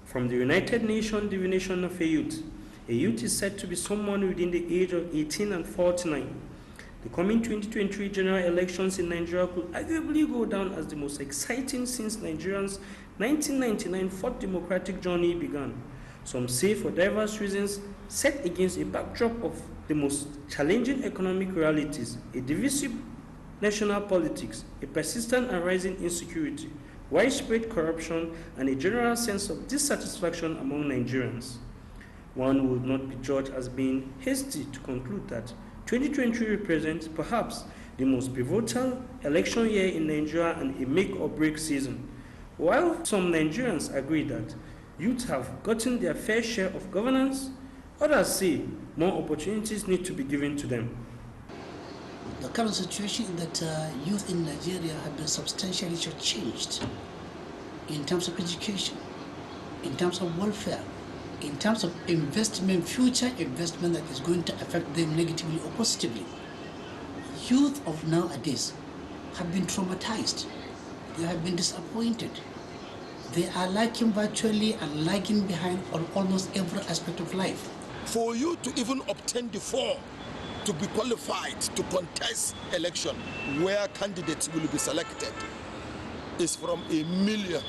From the United Nations definition of a youth is said to be someone within the age of 18 and 49. The coming 2023 general elections in Nigeria could arguably go down as the most exciting since Nigerians' 1999 fourth democratic journey began. Some say for diverse reasons set against a backdrop of the most challenging economic realities, a divisive national politics, a persistent and rising insecurity, widespread corruption, and a general sense of dissatisfaction among Nigerians. One would not be judged as being hasty to conclude that 2023 represents perhaps the most pivotal election year in Nigeria and a make-or-break season. While some Nigerians agree that youth have gotten their fair share of governance, others say more opportunities need to be given to them. The current situation is that youth in Nigeria have been substantially changed in terms of education, in terms of welfare, in terms of investment, future investment that is going to affect them negatively or positively. Youth of nowadays have been traumatized. They have been disappointed. They are lagging virtually and lagging behind on almost every aspect of life. For you to even obtain the form to be qualified to contest election where candidates will be selected is from 1 million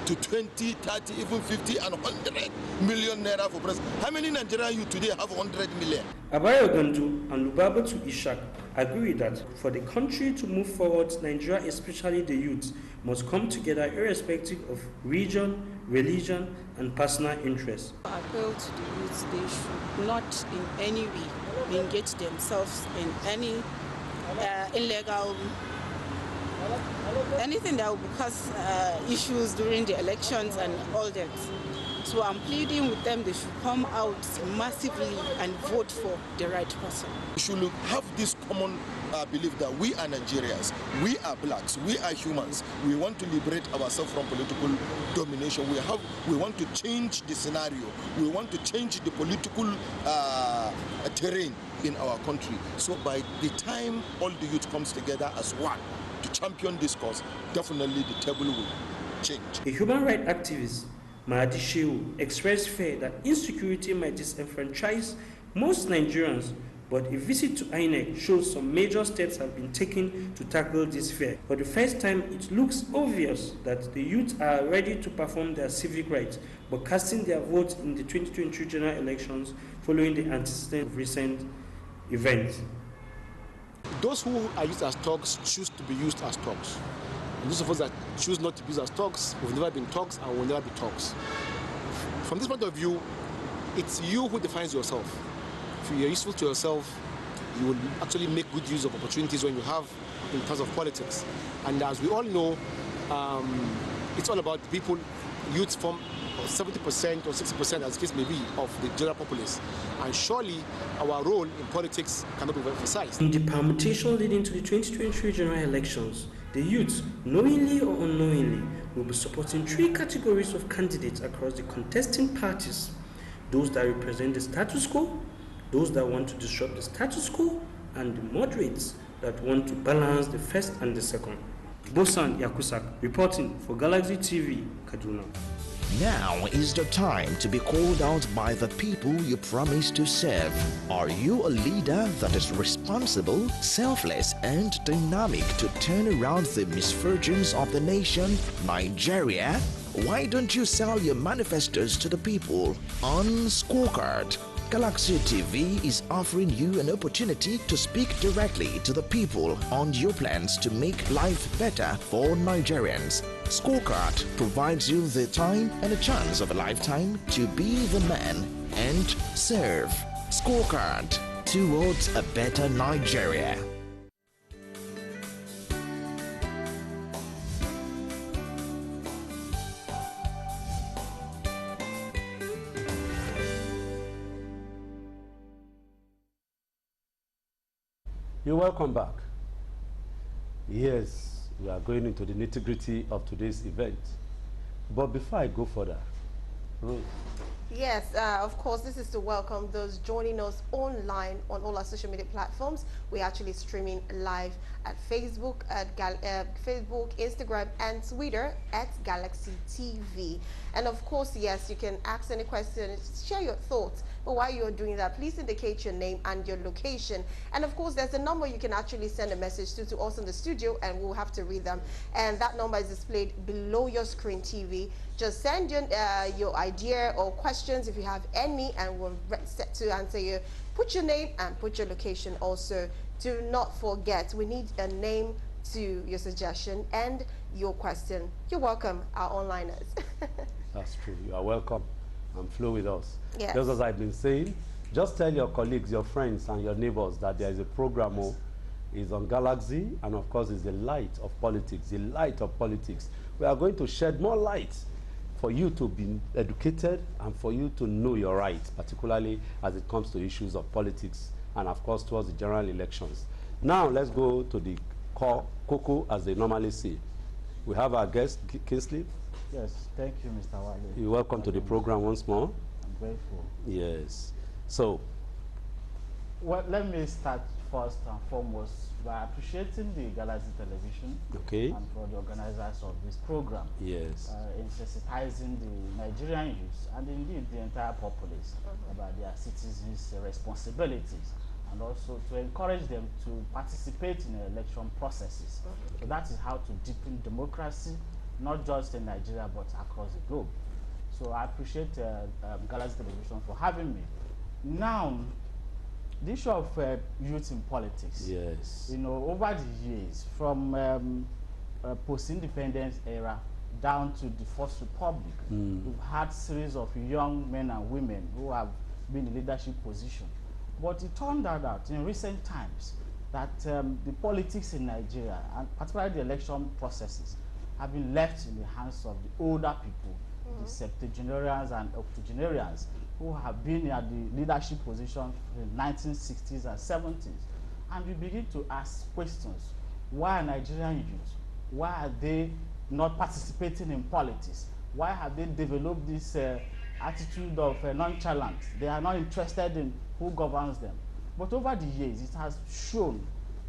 to 20, 30, even 50 and 100 million naira for president. How many Nigerian youth today have 100 million? Abayo Gandu and Lubabatu Ishak agree that for the country to move forward, Nigeria, especially the youth, must come together irrespective of region, religion, and personal interests. I appeal to the youth, they should not in any way engage themselves in any illegal anything that will cause issues during the elections and all that. So I'm pleading with them, they should come out massively and vote for the right person. We should have this common belief that we are Nigerians, we are blacks, we are humans. We want to liberate ourselves from political domination. We want to change the scenario. We want to change the political terrain in our country. So by the time all the youth comes together as one to champion this cause, definitely the table will change. A human rights activist, Mahadi Shehu, expressed fear that insecurity might disenfranchise most Nigerians, but a visit to INEC shows some major steps have been taken to tackle this fear. For the first time, it looks obvious that the youth are ready to perform their civic rights, but casting their votes in the 2023 general elections following the antecedent of recent events. Those who are used as thugs choose to be used as thugs. And those of us that choose not to be used as thugs, we've never been thugs and will never be thugs. From this point of view, it's you who defines yourself. If you're useful to yourself, you will actually make good use of opportunities when you have in terms of politics. And as we all know, it's all about people. Youth form 70% or 60%, as the case may be, of the general populace. And surely our role in politics cannot be emphasized. In the permutation leading to the 2023 general elections, the youth, knowingly or unknowingly, will be supporting 3 categories of candidates across the contesting parties: those that represent the status quo, those that want to disrupt the status quo, and the moderates that want to balance the first and the second. Bosan Yakusak, reporting for Galaxy TV, Kaduna. Now is the time to be called out by the people you promise to serve. Are you a leader that is responsible, selfless, and dynamic to turn around the misfortunes of the nation, Nigeria? Why don't you sell your manifestos to the people on Scorecard? Galaxy TV is offering you an opportunity to speak directly to the people on your plans to make life better for Nigerians. Scorecard provides you the time and a chance of a lifetime to be the man and serve. Scorecard, towards a better Nigeria. You're welcome back. Yes, we are going into the nitty-gritty of today's event. But before I go further, Ruth, Yes, of course, this is to welcome those joining us online on all our social media platforms. We're actually streaming live at Facebook, Facebook, Instagram, and Twitter at Galaxy TV. And of course, yes, you can ask any questions, share your thoughts. But while you're doing that, please indicate your name and your location. And of course, there's a number you can actually send a message to us in the studio, and we'll have to read them. And that number is displayed below your screen, TV. Just send your idea or questions if you have any, and we'll set to answer you. Put your name and put your location also. Do not forget, we need a name to your suggestion and your question. You're welcome, our onliners. That's true. You are welcome and flow with us. Yes. Just as I've been saying, just tell your colleagues, your friends, and your neighbors that there is a program is on Galaxy, and of course, it's the light of politics. The light of politics. We are going to shed more light for you to be educated and for you to know your rights, particularly as it comes to issues of politics and, of course, towards the general elections. Now, let's go to the cocoa, as they normally say. We have our guest, Kingsley. Yes, thank you, Mr. Wale. You're welcome to the program once more. I'm grateful. Yes. So, well, let me start first and foremost by appreciating the Galaxy Television and for the organizers of this program. Yes. In sensitizing the Nigerian youth and indeed the entire populace about their citizens' responsibilities, and also to encourage them to participate in election processes. So that is how to deepen democracy, not just in Nigeria but across the globe. So I appreciate Galaxy Television for having me. Now, the issue of youth in politics. Yes. You know, over the years, from post-independence era down to the First Republic, we've had series of young men and women who have been in leadership position. But it turned out in recent times that the politics in Nigeria, and particularly the election processes, have been left in the hands of the older people, the septuagenarians and octogenarians, who have been at the leadership position in the 1960s and 70s. And we begin to ask questions. Why are Nigerian youth? Why are they not participating in politics? Why have they developed this attitude of nonchalance? They are not interested in who governs them. But over the years, it has shown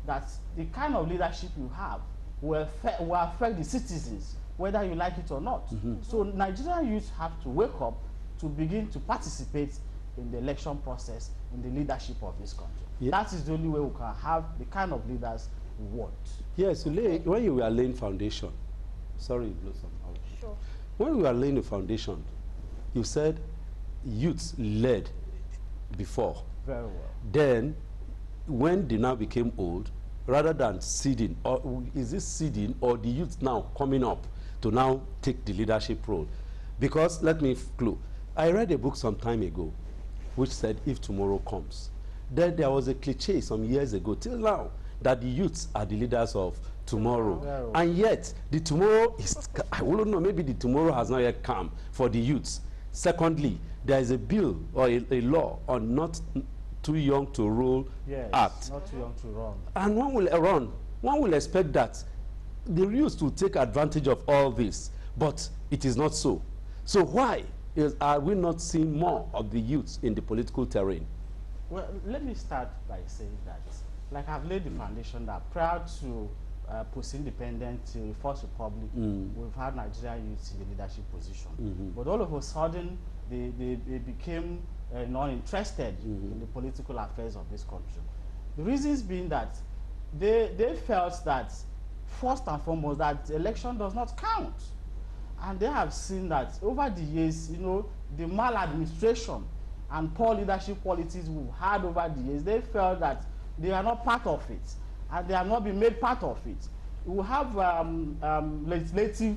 that the kind of leadership you have will affect the citizens, whether you like it or not. So Nigerian youth have to wake up to begin to participate in the election process, in the leadership of this country. Yeah. That is the only way we can have the kind of leaders we want. Yes, when you were laying foundation, sorry, Blossom. Sure. When we were laying the foundation, you said youths led before. Very well. Then, when they now became old, rather than seeding, or is this seeding, or the youth now coming up to now take the leadership role? Because, let me clue. I read a book some time ago which said, if tomorrow comes. Then there was a cliche some years ago, till now, that the youths are the leaders of tomorrow. Well. And yet, the tomorrow is, I wouldn't know, maybe the tomorrow has not yet come for the youths. Secondly, there is a bill or a law on not too young to rule act. Not too young to run. And one will expect that the youths will take advantage of all this, but it is not so. So why are we not seeing more of the youths in the political terrain? Well, let me start by saying that, like I've laid the foundation that prior to post-independent First Republic, we've had Nigerian youths in the leadership position. But all of a sudden, they became non-interested in the political affairs of this country. The reasons being that they felt that, first and foremost, that the election does not count. And they have seen that over the years, you know, the maladministration and poor leadership qualities we've had over the years, they felt that they are not part of it, and they have not been made part of it. We have legislative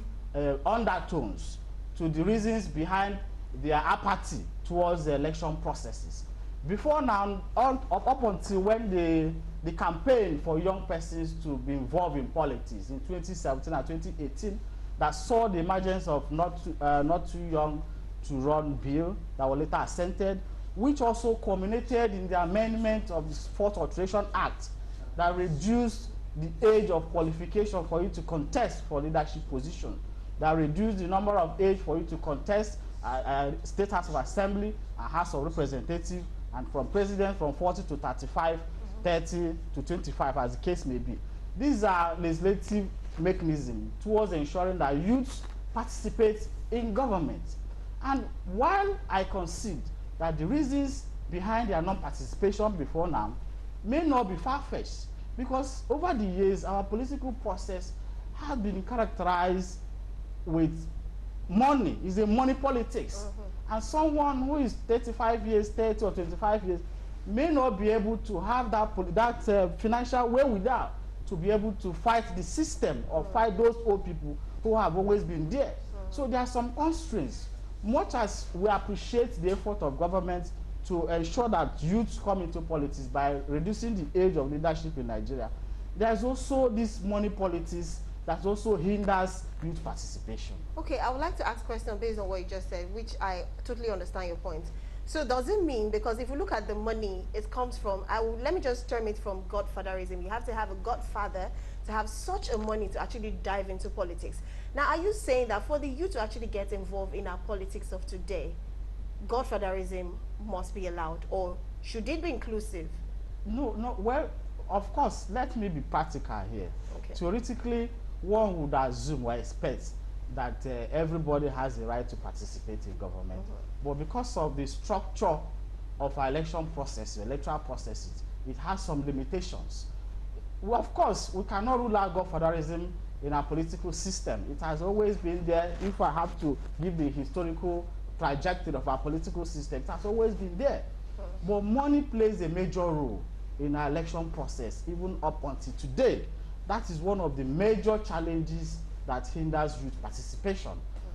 undertones to the reasons behind their apathy towards the election processes. Before now, up until when the campaign for young persons to be involved in politics in 2017 and 2018, that saw the emergence of not too young to run bill that was later assented, which also culminated in the amendment of the Fourth Alteration Act that reduced the age of qualification for you to contest for leadership position, that reduced the number of age for you to contest State House of Assembly and House of Representatives, and from president from 40 to 35, 30 to 25, as the case may be. These are legislative mechanisms towards ensuring that youths participate in government. And while I concede that the reasons behind their non-participation before now may not be far-fetched, because over the years our political process has been characterized with money. It's a money politics. And someone who is 35 years, 30 or 25 years may not be able to have that financial wherewithal to be able to fight the system or fight those old people who have always been there. So there are some constraints. Much as we appreciate the effort of government to ensure that youths come into politics by reducing the age of leadership in Nigeria, there's also this money politics that also hinders youth participation. Okay, I would like to ask a question based on what you just said, which I totally understand your point. So does it mean, because if you look at the money, it comes from, let me just term it from godfatherism. You have to have a godfather to have such a money to actually dive into politics. Now, are you saying that for the youth to actually get involved in our politics of today, godfatherism must be allowed, or should it be inclusive? No, well, of course, let me be practical here. Okay. Theoretically, one would assume or expect that everybody has the right to participate in government. But because of the structure of our election process, electoral processes, it has some limitations. Well, of course, we cannot rule out godfatherism in our political system. It has always been there. If I have to give the historical trajectory of our political system, it has always been there. But money plays a major role in our election process, even up until today. That is one of the major challenges that hinders youth participation.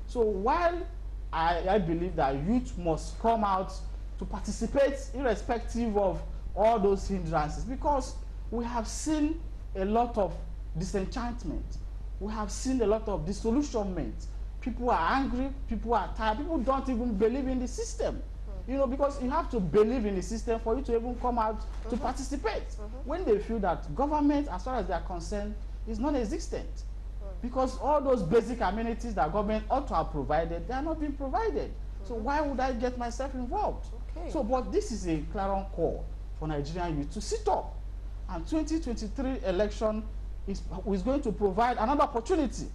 So while I believe that youth must come out to participate irrespective of all those hindrances, because we have seen a lot of disenchantment. We have seen a lot of disillusionment. People are angry, people are tired, people don't even believe in the system. You know, because you have to believe in the system for you to even come out to participate. When they feel that government, as far as they are concerned, is non-existent. Because all those basic amenities that government ought to have provided, they are not being provided. So why would I get myself involved? Okay. So, but this is a clarion call for Nigerian youth to sit up. And 2023 election is going to provide another opportunity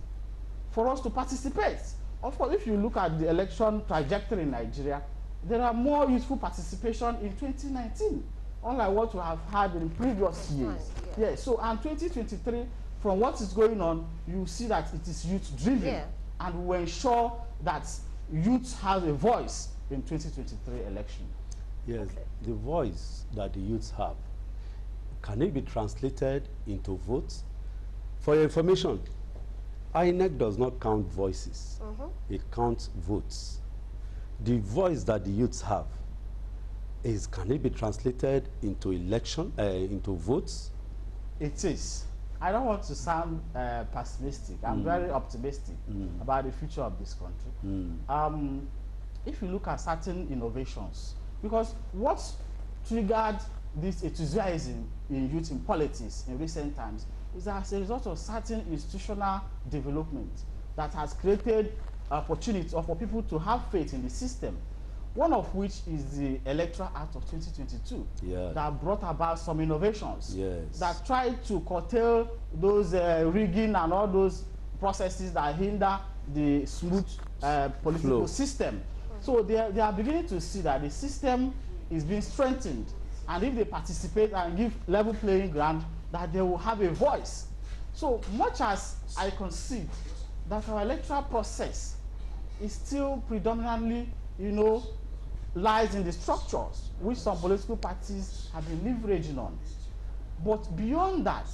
for us to participate. Of course, if you look at the election trajectory in Nigeria, there are more youthful participation in 2019, unlike what we have had in previous years. Yeah. So, and 2023, from what is going on, you see that it is youth-driven, and we will ensure that youth have a voice in 2023 election. Yes, the voice that the youths have, can it be translated into votes? For your information, INEC does not count voices. It counts votes. The voice that the youths have can it be translated into into votes? It is. I don't want to sound pessimistic. I'm very optimistic about the future of this country. If you look at certain innovations, because what triggered this enthusiasm in youth in politics in recent times is as a result of certain institutional development that has created opportunity for people to have faith in the system. One of which is the Electoral Act of 2022 that brought about some innovations that tried to curtail those rigging and all those processes that hinder the smooth political system. So they are beginning to see that the system is being strengthened, and if they participate and give level playing ground, that they will have a voice. So much as I concede that our electoral process is still predominantly, you know, lies in the structures which some political parties have been leveraging on. But beyond that,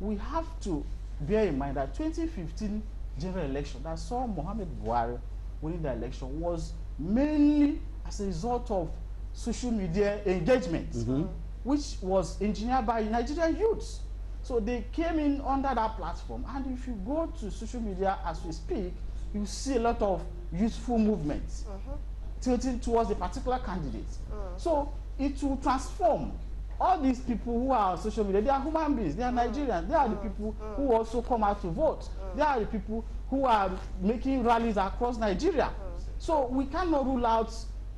we have to bear in mind that 2015 general election that saw Muhammad Buhari winning the election was mainly as a result of social media engagement, which was engineered by Nigerian youths. So they came in under that platform, and if you go to social media as we speak, you see a lot of youthful movements tilting towards a particular candidate. So it will transform. All these people who are on social media, they are human beings, they are Nigerians, they are the people who also come out to vote. They are the people who are making rallies across Nigeria. So we cannot rule out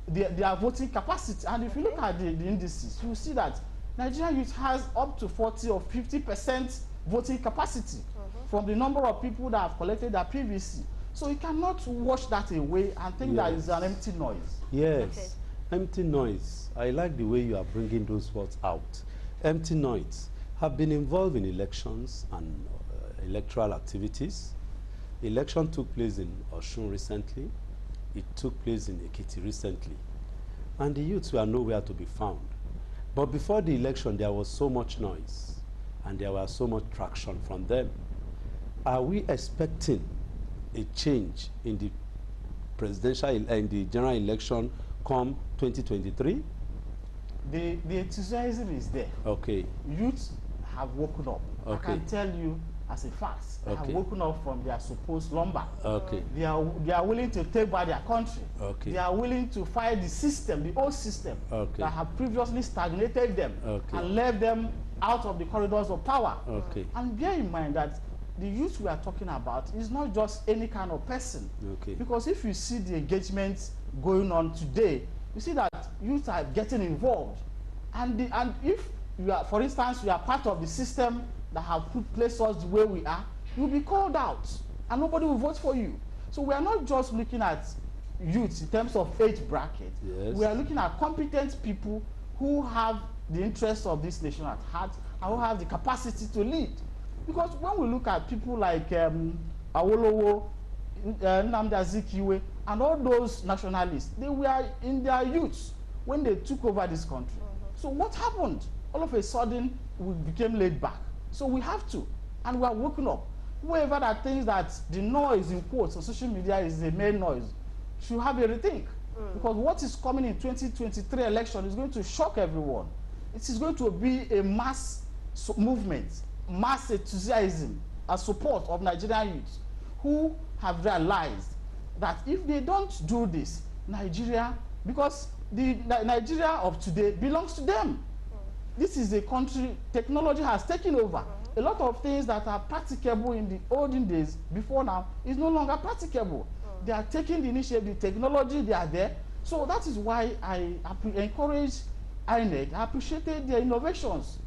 their voting capacity. And if you look at the indices, you see that Nigerian youth has up to 40 or 50% voting capacity from the number of people that have collected their PVC. So you cannot wash that away and think that it's an empty noise. Yes, empty noise. I like the way you are bringing those words out. Empty noise. Have been involved in elections and electoral activities. Election took place in Osun recently. It took place in Ekiti recently. And the youths were nowhere to be found. But before the election, there was so much noise and there was so much traction from them. Are we expecting a change in the presidential and the general election come 2023? The enthusiasm is there. Okay. Youths have woken up. Okay. I can tell you as a fact, they have Okay. woken up from their supposed slumber. Okay. They are willing to take back their country. Okay. They are willing to fight the system, the old system Okay. that have previously stagnated them Okay. and left them out of the corridors of power. Okay. And bear in mind that the youth we are talking about is not just any kind of person. Okay. Because if you see the engagements going on today, you see that youth are getting involved. And if you are, for instance, you are part of the system that have placed us the way we are, you'll be called out and nobody will vote for you. So we are not just looking at youth in terms of age bracket. Yes. We are looking at competent people who have the interests of this nation at heart and who have the capacity to lead. Because when we look at people like Awolowo, Nnamdi Azikiwe, and all those nationalists, they were in their youth when they took over this country. So what happened? All of a sudden, we became laid back. So we have to, and we are woken up. Whoever that thinks that the noise in quotes on social media is the main noise should have a rethink. Because what is coming in 2023 election is going to shock everyone. It is going to be a mass movement, mass enthusiasm and support of Nigerian youth who have realized that if they don't do this, Nigeria, because the Nigeria of today belongs to them. This is a country, technology has taken over. A lot of things that are practicable in the olden days before now is no longer practicable. They are taking the initiative, the technology, they are there. So that is why I encourage INEC. I appreciated their innovations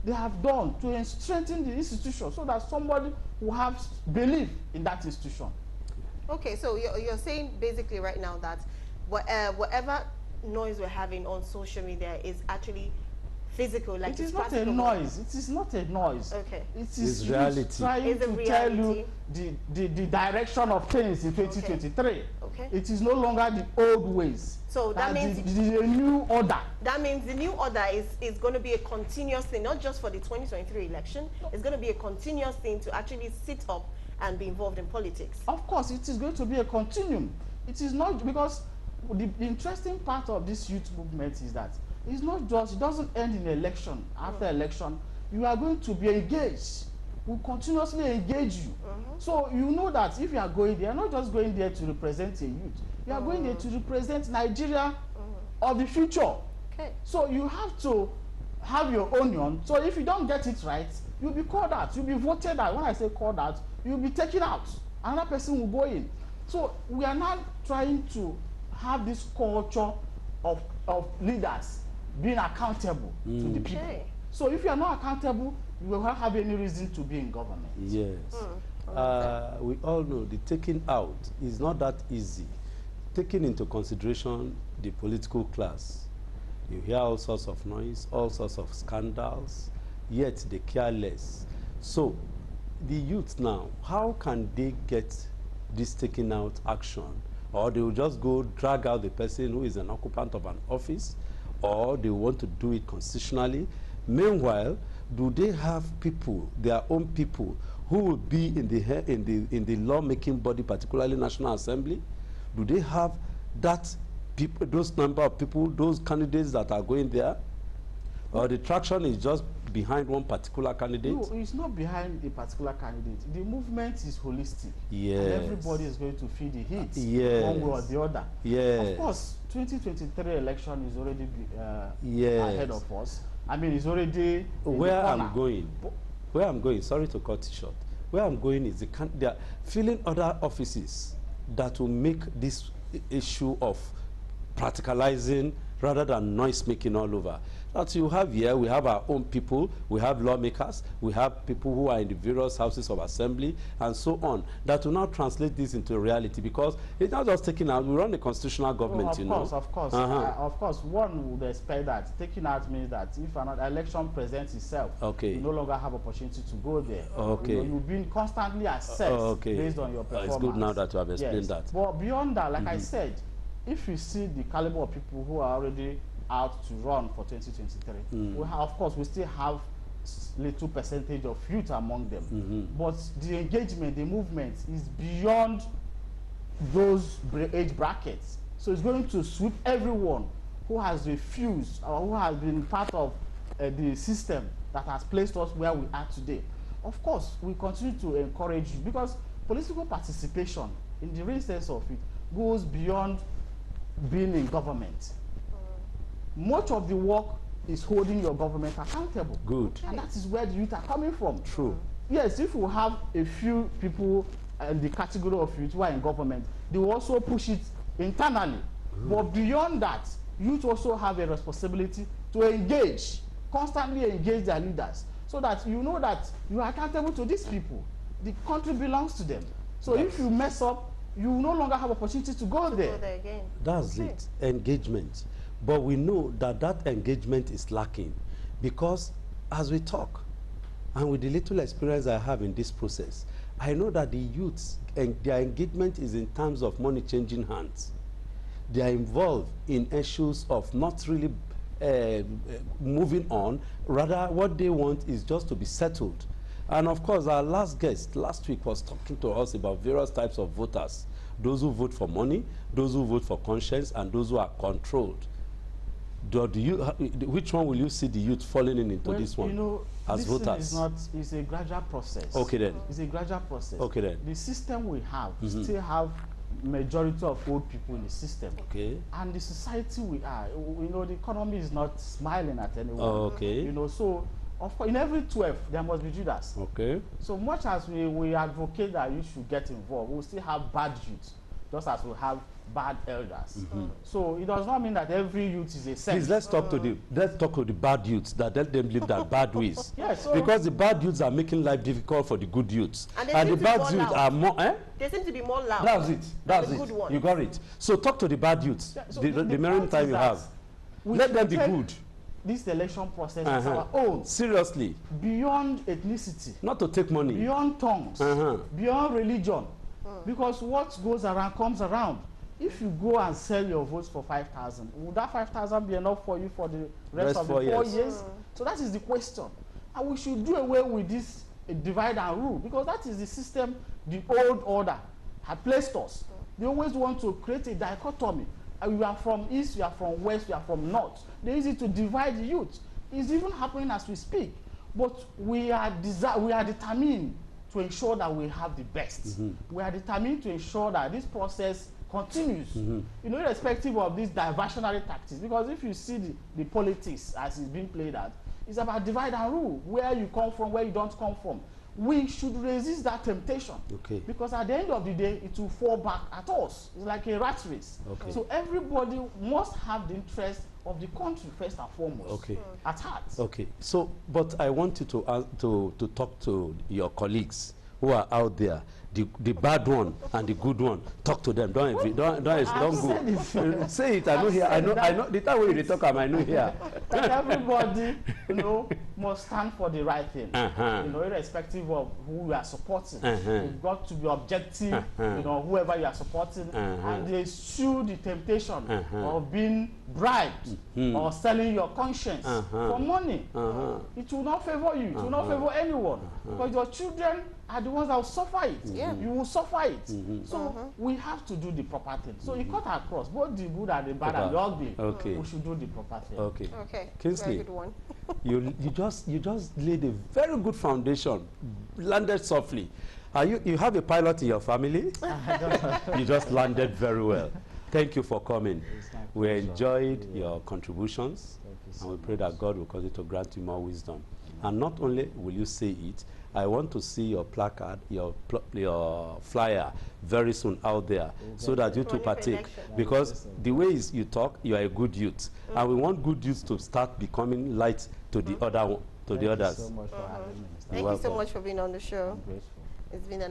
they have done to strengthen the institution so that somebody will have belief in that institution. Okay, so you're saying basically right now that whatever noise we're having on social media is actually physical, like it is not a noise. It is not a noise. Okay. It is reality. Trying to tell you the direction of things in 2023. Okay. It is no longer the old ways. So that means the new order. That means the new order is going to be a continuous thing, not just for the 2023 election. It's going to be a continuous thing to actually sit up and be involved in politics. Of course, it is going to be a continuum. It is not, because the interesting part of this youth movement is that it's not just, it doesn't end in election. After election, you are going to be engaged. We'll continuously engage you. So you know that if you are going there, you're not just going there to represent a youth. You are going there to represent Nigeria of the future. Okay. So you have to have your onion. So if you don't get it right, you'll be called out. You'll be voted out. When I say called out, you'll be taken out. Another person will go in. So we are now trying to have this culture of leaders being accountable to the people. Okay. So if you are not accountable, you will not have any reason to be in government. Yes. We all know the taking out is not that easy. Taking into consideration the political class, you hear all sorts of noise, all sorts of scandals, yet they care less. So the youth now, how can they get this taking out action? Or they will just go drag out the person who is an occupant of an office, or they want to do it constitutionally. Meanwhile, do they have people, their own people, who will be in the lawmaking body, particularly National Assembly? Do they have that people, those number of people, those candidates that are going there? Or the traction is just behind one particular candidate? No, it's not behind a particular candidate. The movement is holistic. Yes. And everybody is going to feel the heat Yes. one way or the other. Yes. Of course, 2023 election is already Yes. ahead of us. I mean, it's already Where I'm going, sorry to cut it short. Where I'm going is they are filling other offices that will make this issue of practicalizing rather than noise making all over. That you have here, we have our own people, we have lawmakers, we have people who are in the various houses of assembly and so on, that will now translate this into reality, because it's not just taking out, we run a constitutional government, Of course. Of course, one would expect that taking out means that if an election presents itself, you no longer have opportunity to go there. You've been constantly assessed based on your performance. It's good now that you have explained that. But beyond that, like I said, if you see the caliber of people who are already out to run for 2023, of course, we still have little percentage of youth among them. But the engagement, the movement is beyond those age brackets. So it's going to sweep everyone who has refused or who has been part of the system that has placed us where we are today. Of course, we continue to encourage you, because political participation, in the real sense of it, goes beyond being in government. Much of the work is holding your government accountable. Good. And that is where the youth are coming from. True. Yes, if we have a few people in the category of youth who are in government, they will also push it internally. But beyond that, youth also have a responsibility to engage, constantly engage their leaders, so that you know that you are accountable to these people. The country belongs to them. So if you mess up, you no longer have opportunity to go there. Again. That's it, engagement. But we know that that engagement is lacking, because as we talk, and with the little experience I have in this process, I know that the youths, and their engagement is in terms of money changing hands. They are involved in issues of not really moving on. Rather, what they want is just to be settled. And of course, our last guest last week was talking to us about various types of voters. Those who vote for money, those who vote for conscience, and those who are controlled. Which one will you see the youth falling into this one, you know, as this voters? It's a gradual process. Okay then. It's a gradual process. Okay then. The system we have, we still have majority of old people in the system. Okay. And the society we are, you know, the economy is not smiling at anyone. Okay. You know, so of course, in every 12, there must be Judas. Okay. So much as we advocate that you should get involved, we still have bad youth, just as we have bad elders. So it does not mean that every youth is a saint. Please, let's talk to the bad youths, that let them live their bad ways. Yes, so because the bad youths are making life difficult for the good youths, and the bad youths are more. They seem to be more loud. That's it. That's the it. good ones. You got it. So talk to the bad youths. Yeah, so the remaining time you have, let them be good. This election process is our own. Seriously. Beyond ethnicity. Not to take money. Beyond tongues. Beyond religion. Because what goes around comes around. If you go and sell your votes for 5,000, would that 5,000 be enough for you for the rest of the 4 years? So that is the question. And we should do away with this divide and rule, because that is the system the old order had placed us. They always want to create a dichotomy. We are from east, we are from west, we are from north. They use it to divide the youth. It's even happening as we speak. But we are determined to ensure that we have the best. We are determined to ensure that this process continues, you know, irrespective of these diversionary tactics. Because if you see the politics as it's being played out, it's about divide and rule, where you come from, where you don't come from. We should resist that temptation, because at the end of the day, it will fall back at us. It's like a rat race. So everybody must have the interest of the country first and foremost at heart. So, but I want you to talk to your colleagues who are out there, the bad one and the good one. Talk to them. Don't go. Say it. I know here. I know. The time when you talk, I know here. That everybody, you know, must stand for the right thing. You know, irrespective of who you are supporting. You've got to be objective. You know, whoever you are supporting, and they eschew the temptation of being bribed or selling your conscience for money. It will not favor you. It will not favor anyone, because your children are the ones that will suffer it. You will suffer it. So we have to do the proper thing. So it cut across both the good and the bad and the ugly. We should do the proper thing. Okay. Kinsley, very good one. you just laid a very good foundation. Landed softly. You have a pilot in your family? You just landed very well. Thank you for coming. We enjoyed your contributions. And we pray that God will continue to grant you more wisdom. And not only will you say it, I want to see your placard, your flyer very soon out there, so that you to partake. Because the way you talk, you are a good youth. And we want good youths to start becoming light to the other, to the others. Thank you so much for having me. Thank you so much for being on the show. I'm grateful. It's been an